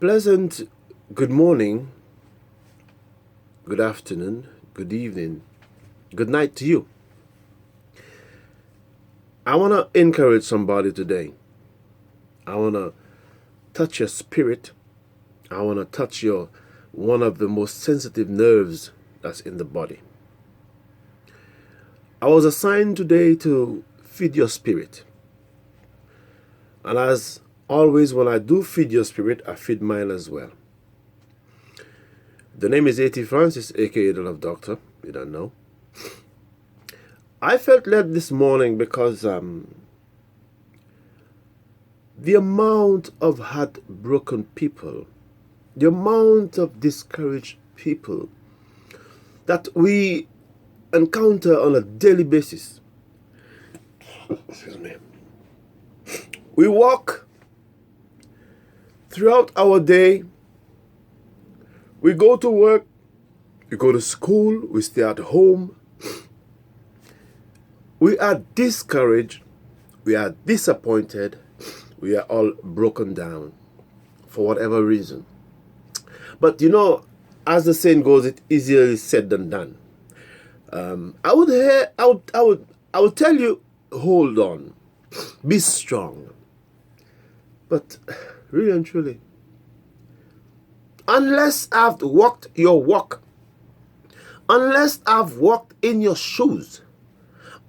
pleasant good morning, good afternoon, good evening, good night to you. I want to encourage somebody today. I want to touch your spirit. I want to touch your one of the most sensitive nerves that's in the body. I was assigned today to feed your spirit. And as always, when I do feed your spirit, I feed mine as well. The name is A.T.Francis, aka the Love Doctor. You don't know. I felt led this morning because the amount of heartbroken people, the amount of discouraged people that we encounter on a daily basis. Excuse me. We walk throughout our day. We go to work, we go to school, we stay at home. We are discouraged, we are disappointed, we are all broken down for whatever reason. But you know, as the saying goes, it's easier said than done. I would tell you, hold on, be strong. But really and truly, unless I've walked your walk, unless I've walked in your shoes,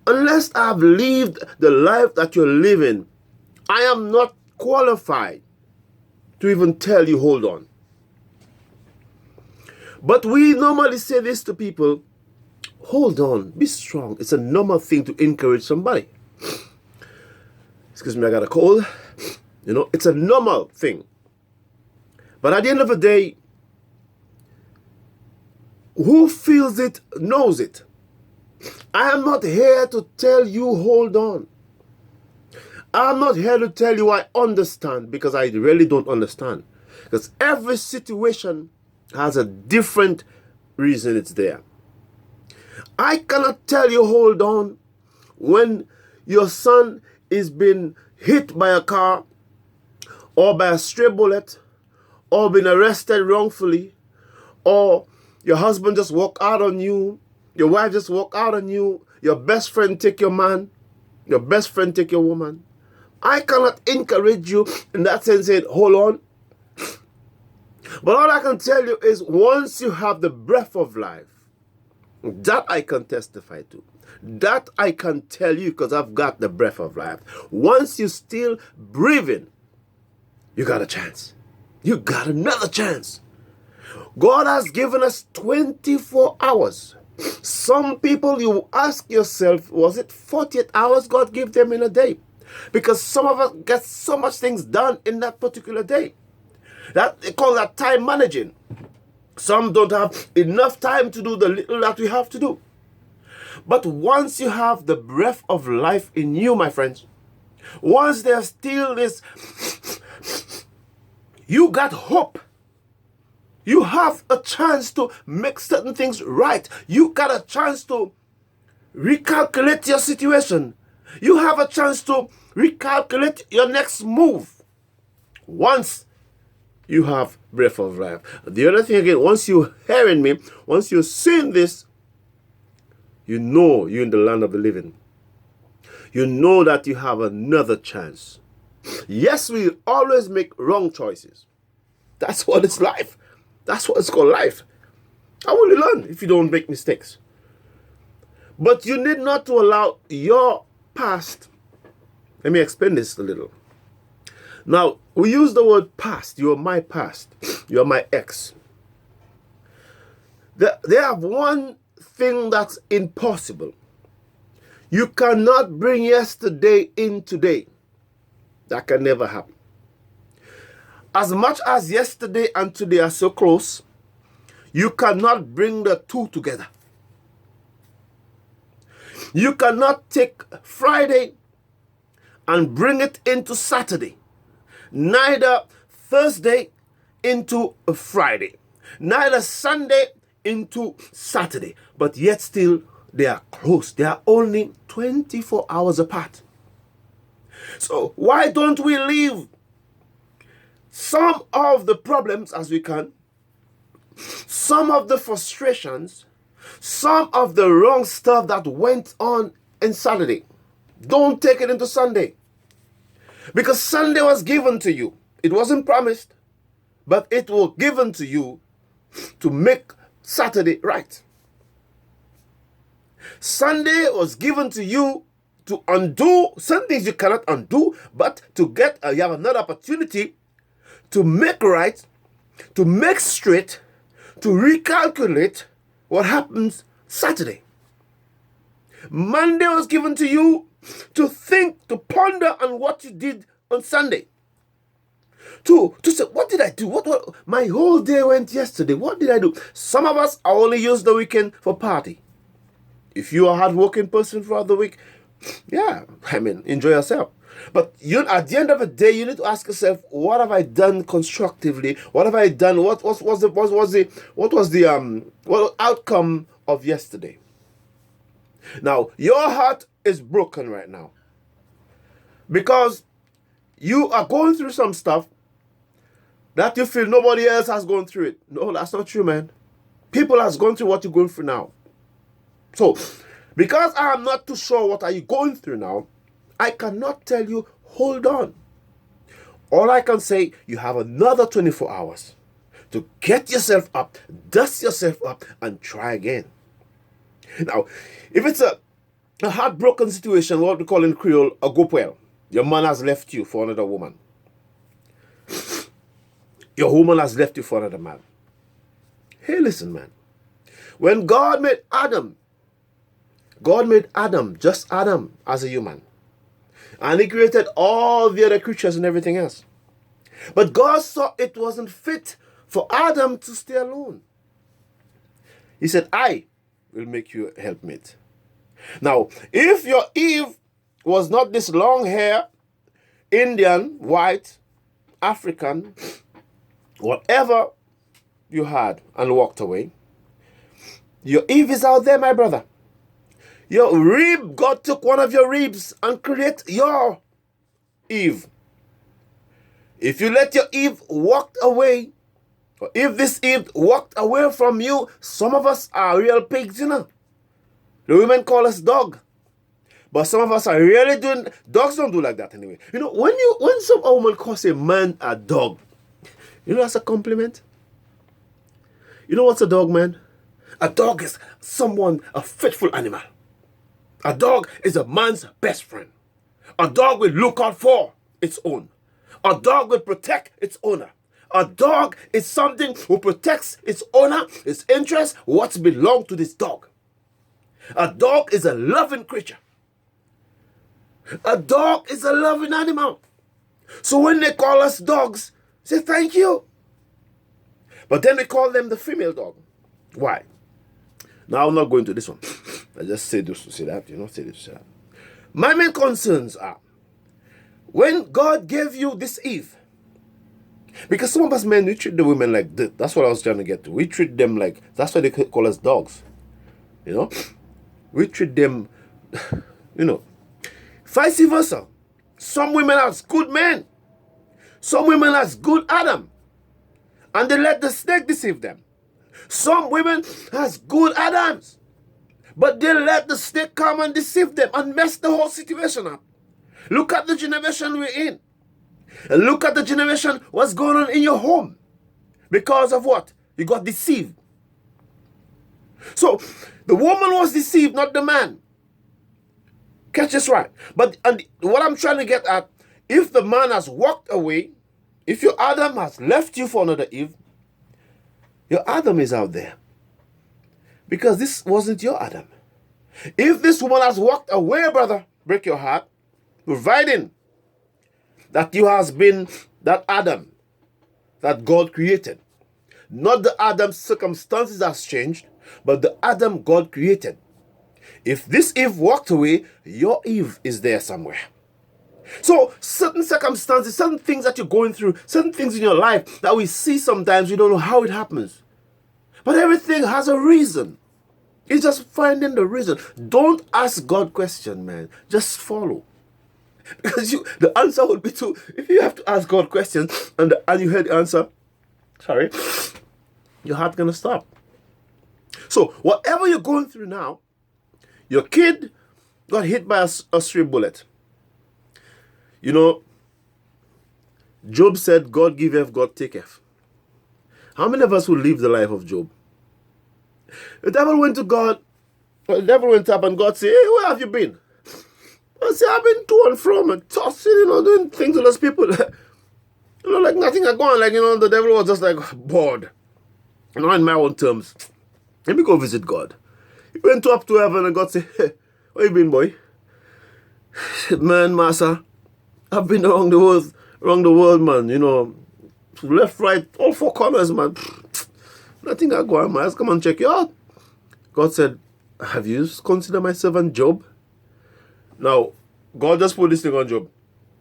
unless I've lived the life that you're living, I am not qualified to even tell you, hold on. But we normally say this to people, hold on, be strong. It's a normal thing to encourage somebody. Excuse me, I got a cold. You know, it's a normal thing. But at the end of the day, who feels it knows it. I am not here to tell you, hold on. I'm not here to tell you I understand, because I really don't understand. Because every situation has a different reason it's there. I cannot tell you, hold on, when your son is being hit by a car, or by a stray bullet, or been arrested wrongfully, or your husband just walk out on you, your wife just walk out on you, your best friend take your man, your best friend take your woman. I cannot encourage you in that sense, saying, hold on. But all I can tell you is, once you have the breath of life, that I can testify to. That I can tell you, because I've got the breath of life. Once you're still breathing, you got a chance. You got another chance. God has given us 24 hours. Some people, you ask yourself, was it 48 hours God gave them in a day? Because some of us get so much things done in that particular day. That they call that time managing. Some don't have enough time to do the little that we have to do. But once you have the breath of life in you, my friends, once there's still this, you got hope. You have a chance to make certain things right. You got a chance to recalculate your situation. You have a chance to recalculate your next move. Once you have breath of life. The other thing again, once you're hearing me, once you're seeing this, you know you're in the land of the living. You know that you have another chance. Yes, we always make wrong choices. That's what it's life. That's what it's called, life. How will you learn if you don't make mistakes? But you need not to allow your past. Let me explain this a little. Now, we use the word past. You are my past. You are my ex. They have one thing that's impossible. You cannot bring yesterday in today. That can never happen. As much as yesterday and today are so close, you cannot bring the two together. You cannot take Friday and bring it into Saturday. Neither Thursday into Friday. Neither Sunday into Saturday. But yet still they are close. They are only 24 hours apart. So why don't we live some of the problems as we can, some of the frustrations, some of the wrong stuff that went on in Saturday. Don't take it into Sunday. Because Sunday was given to you. It wasn't promised, but it was given to you to make Saturday right. Sunday was given to you to undo some things you cannot undo, but to get you have another opportunity to make right, to make straight, to recalculate what happens Saturday. Monday was given to you to think, to ponder on what you did on Sunday. To say, what did I do? What my whole day went yesterday. What did I do? Some of us only use the weekend for party. If you are a hard-working person throughout the week, yeah, enjoy yourself. But at the end of the day, you need to ask yourself, what have I done constructively? What have I done? What was the outcome of yesterday? Now, your heart is broken right now because you are going through some stuff that you feel nobody else has gone through it. No, that's not true, man. People has gone through what you're going through now. So, because I am not too sure what are you going through now, I cannot tell you, hold on. All I can say, you have another 24 hours to get yourself up, dust yourself up, and try again. Now, if it's a heartbroken situation, what we call in Creole, a gopwell. Your man has left you for another woman. Your woman has left you for another man. Hey, listen, man. When God made Adam, just Adam, as a human. And he created all the other creatures and everything else. But God saw it wasn't fit for Adam to stay alone. He said, I will make you a helpmate. Now, if your Eve was not this long hair, Indian, white, African, whatever you had and walked away, your Eve is out there, my brother. Your rib, God took one of your ribs and create your Eve. If you let your Eve walk away, or if this Eve walked away from you, some of us are real pigs, you know. The women call us dog. But some of us are really doing, dogs don't do like that anyway. You know, when some woman calls a man a dog, you know that's a compliment? You know what's a dog, man? A dog is a faithful animal. A dog is a man's best friend. A dog will look out for its own. A dog will protect its owner. A dog is something who protects its owner, its interests, what belongs to this dog. A dog is a loving creature. A dog is a loving animal. So when they call us dogs, say thank you. But then we call them the female dog. Why? Now I'm not going to this one. I just say this to say that, say this to say that. My main concerns are, when God gave you this Eve, because some of us men, we treat the women like this. That's what I was trying to get to. We treat them like, that's why they call us dogs. We treat them, vice versa. Some women are good men. Some women are good Adam. And they let the snake deceive them. Some women has good Adams. But they let the snake come and deceive them and mess the whole situation up. Look at the generation we're in. And look at the generation, what's going on in your home. Because of what? You got deceived. So, the woman was deceived, not the man. Catch this right. But what I'm trying to get at, if the man has walked away, if your Adam has left you for another Eve, your Adam is out there. Because this wasn't your Adam. If this woman has walked away, brother, break your heart, providing that you has been that Adam that God created. Not the Adam circumstances has changed, but the Adam God created. If this Eve walked away, your Eve is there somewhere. So certain circumstances, certain things that you're going through, certain things in your life that we see sometimes, we don't know how it happens. But everything has a reason. It's just finding the reason. Don't ask God questions, man. Just follow. Because the answer would be to, if you have to ask God questions and you heard the answer, sorry, your heart gonna stop. So whatever you're going through now, your kid got hit by a stray bullet. You know, Job said, God giveth, God taketh. How many of us will live the life of Job? The devil went to God, the devil went up and God said, hey, where have you been? I said, I've been to and from and tossing, doing things with those people. Like nothing had gone. Like, the devil was just like bored. In my own terms. Let me go visit God. He went up to heaven and God said, hey, where you been, boy? Man, master, I've been around the world, man, left, right, all four corners, man. Nothing I go on, man. Let's come and check you out. God said, have you considered my servant Job? Now, God just put this thing on Job.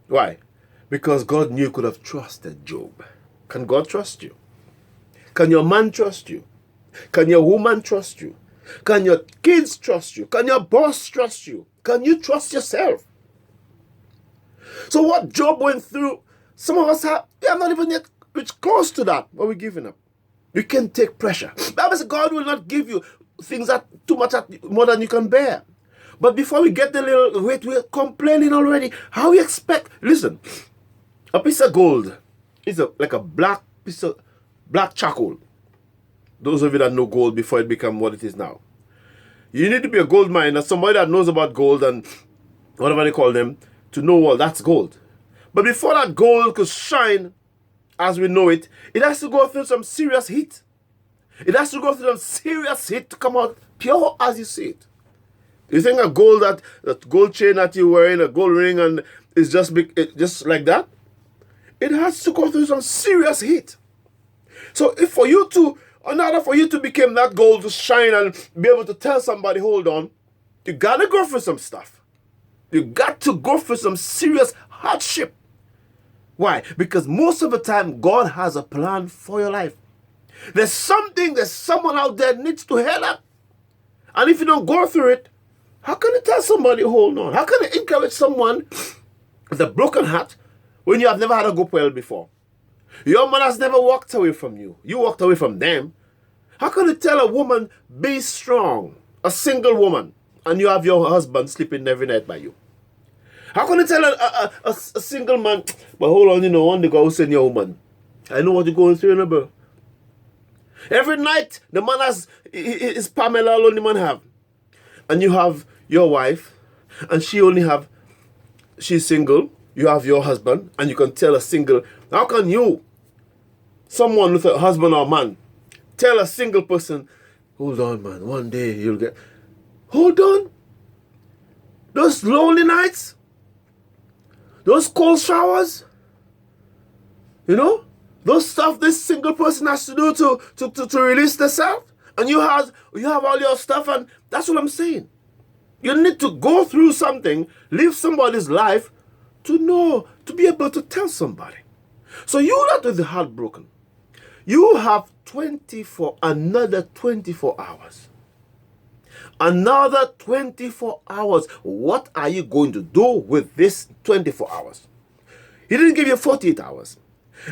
Why? Because God knew you could have trusted Job. Can God trust you? Can your man trust you? Can your woman trust you? Can your kids trust you? Can your boss trust you? Can you trust yourself? So what Job went through, some of us have not even yet reached close to that, but we're giving up. You can take pressure. Bible says God will not give you things that too much more than you can bear. But before we get the little weight, we're complaining already. How we expect? Listen, a piece of gold is like a black piece of black charcoal. Those of you that know gold before it became what it is now. You need to be a gold miner, somebody that knows about gold and whatever they call them, to know, well, that's gold. But before that gold could shine as we know it, it has to go through some serious heat. It has to go through some serious heat to come out pure as you see it. You think a gold that gold chain that you're wearing, a gold ring, and is just just like that? It has to go through some serious heat. So in order for you to become that gold to shine and be able to tell somebody, hold on, you gotta go through some stuff. You got to go through some serious hardship. Why? Because most of the time, God has a plan for your life. There's someone out there needs to hear that. And if you don't go through it, how can you tell somebody, hold on? How can you encourage someone with a broken heart when you have never had a good well before? Your man has never walked away from you. You walked away from them. How can you tell a woman, be strong, a single woman, and you have your husband sleeping every night by you? How can you tell a single man, but hold on, one day go send your woman. I know what you're going through, bro. Every night, the man is Pamela alone the man have. And you have your wife, and she's single. You have your husband, and you can tell a single. How can you, someone with a husband or man, tell a single person, hold on, man, one day you'll get. Hold on. Those lonely nights, those cold showers, those stuff this single person has to do to release themselves. And you have all your stuff, and that's what I'm saying. You need to go through something, live somebody's life to be able to tell somebody. So you that with the heart broken, you have another 24 hours. Another 24 hours. What are you going to do with this 24 hours? He didn't give you 48 hours.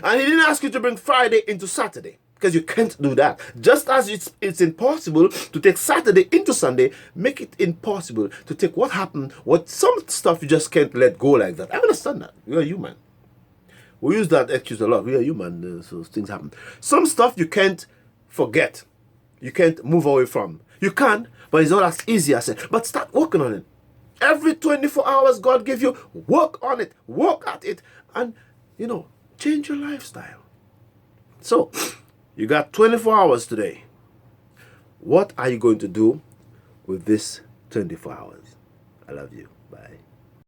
And he didn't ask you to bring Friday into Saturday, because you can't do that. Just as it's impossible to take Saturday into Sunday, make it impossible to take some stuff you just can't let go like that. I understand that. We are human. We use that excuse a lot. We are human, so things happen. Some stuff you can't forget. You can't move away from. You can, but it's not as easy as it. But start working on it. Every 24 hours God gives you, work on it, work at it, and, change your lifestyle. So, you got 24 hours today. What are you going to do with this 24 hours? I love you. Bye.